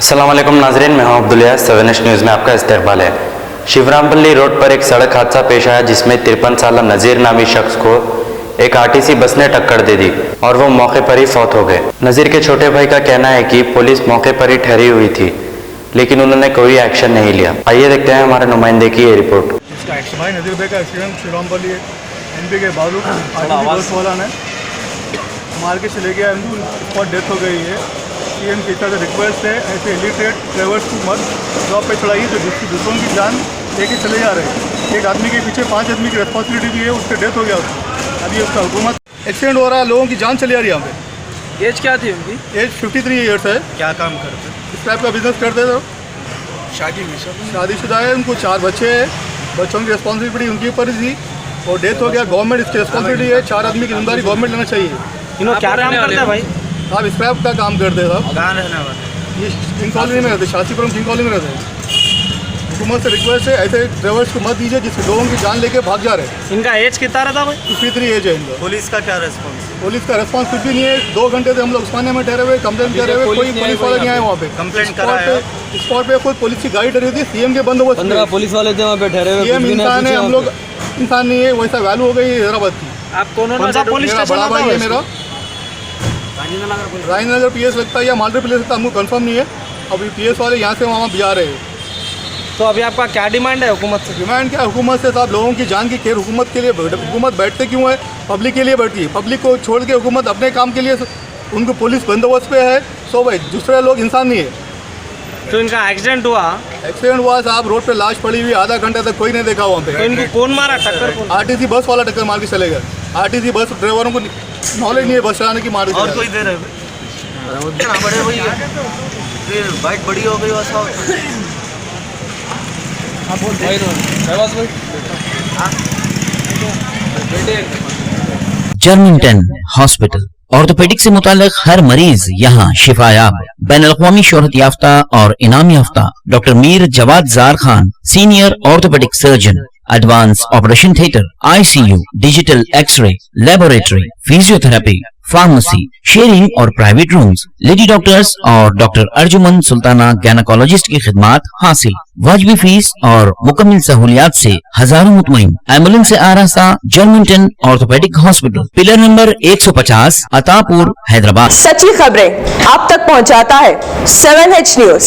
अस्सलाम वालेकुम नाजरीन, मैं हूं अब्दुलिया। 7H न्यूज़ में आपका इस्तकबाल है। शिवरामपल्ली रोड पर एक सड़क हादसा पेश आया जिसमें 53 साला नज़ीर नामी शख्स को एक आरटीसी बस ने टक्कर दे दी और वो मौके पर ही फौत हो गए। नज़ीर के छोटे भाई का कहना है कि पुलिस मौके पर ही ठहरी हुई थी लेकिन उन्होंने कोई एक्शन नहीं लिया। आइए देखते हैं हमारे नुमाइंदे की ये रिपोर्ट। भाई नज़ीर भाई का एक्सीडेंट शिवरामपल्ली एमपी के बालू बस वाला ने मार के चले गया, और डेथ हो गई है। सीएम की तरफ से रिक्वेस्ट है, ऐसे इलिटरेट ड्राइवर्स को मत जॉब पे चढ़ाइए जो दूसरों की जान लेके चले जा रहे हैं। एक आदमी के पीछे 5 आदमी की रिस्पॉन्सिबिलिटी भी है, उसका डेथ हो गया। अभी उसका हुकूमत एक्सीडेंट हो रहा है, लोगों की जान चली आ रही है। यहाँ पे एज क्या थी उनकी? एज 53 ईयर्स है। क्या काम करते? इस टाइप का बिजनेस करते थे। शादीशुदा है, उनको 4 बच्चे हैं। बच्चों की रिस्पॉन्सिबिलिटी उनके ऊपर थी और डेथ हो गया। गवर्नमेंट इसकी रिस्पॉन्सिबिलिटी है, 4 आदमी की जिम्मेदारी गवर्नमेंट लेना चाहिए। इन्होंने क्या काम करते हैं भाई? आप स्क्रैप का काम करते हैं साहब। कहाँ रहने वाले? ये किंग कॉलोनी में रहते, शास्त्रीपुरम किंग कॉलोनी में रहते हैं। हुकूमत से रिक्वेस्ट है, ऐसे ड्राइवर्स को मत दीजिए जिससे लोगों की जान लेके भाग जा रहे हैं। इनका एज कितना रहता भाई? 53 एज है इनका। पुलिस का क्या रिस्पॉन्स? पुलिस का रिस्पॉन्स कुछ भी नहीं है। 2 घंटे से हम लोग उस्मानिया में ठहरे हुए, कंप्लेंट कर रहे हुए, कोई पुलिस वाले नहीं आए वहाँ पे। कंप्लेंट करा है? स्पॉट पे कोई पुलिस की गाड़ी डरी थी। सीएम के बंदोबस्त 15 पुलिस वाले थे वहाँ पे ठहरे हुए। सीएम इंसान है, हम लोग इंसान नहीं है। वैसा वैल्यू हो गई हैदराबाद की। आप कौन सा पुलिस स्टेशन? बड़ा भाई है मेरा, राजेंद्र पीएस लगता है या मालदह पीएस लगता है, हमको कंफर्म नहीं है। अभी पीएस वाले यहाँ से वहाँ जा रहे हैं। तो अभी आपका क्या डिमांड है हुकूमत से? डिमांड क्या है हुकूमत से साहब? लोगों की जान की केयर हुकूमत के लिए। हुकूमत बैठते क्यों है? पब्लिक के लिए बैठती है। पब्लिक को छोड़ के हुकूमत अपने काम के लिए, उनको पुलिस बंदोबस्त पे है। सो भाई दूसरे लोग इंसान नहीं है। तो इनका एक्सीडेंट हुआ? एक्सीडेंट हुआ साहब, रोड पे लाश पड़ी हुई, आधा घंटा तक कोई नहीं देखा वहाँ पे। तो इनको कौन मारा टक्कर? आरटीसी बस वाला टक्कर मार के चले गए। आरटीसी बस ड्राइवरों को नॉलेज नहीं है बस चलाने की, मार के। और कोई दे रहे बड़े भैया फिर बाइक बड़ी हो गई वैसा। जर्मिंगटन हॉस्पिटल ऑर्थोपेडिक से मुताल्लिक हर मरीज यहाँ शिफायाब। बैनुल-अक़वामी शोहरत याफ्ता और इनाम याफ्ता doctor Mir Jawad Zar Khan, senior orthopaedic surgeon, advance operation theatre, ICU, digital x ray, laboratory, physiotherapy, pharmacy, sharing और प्राइवेट रूम्स, लेडी डॉक्टर्स और डॉक्टर अर्जुमन सुल्ताना गायनेकोलॉजिस्ट की खिदमात हासिल। वाजिबी फीस और मुकम्मल सहूलियात से हजारों मुतमईन। एम्बुलेंस से आरास्ता Germington orthopaedic hospital, pillar number 150, Attapur, Hyderabad. सच्ची खबरें आप तक पहुंचाता है 7H न्यूज।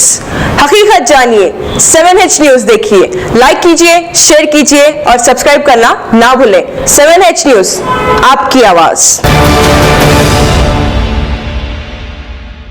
हकीकत जानिए, 7H न्यूज देखिए, लाइक कीजिए, शेयर कीजिए और सब्सक्राइब करना ना भूलें। 7H न्यूज, आपकी आवाज।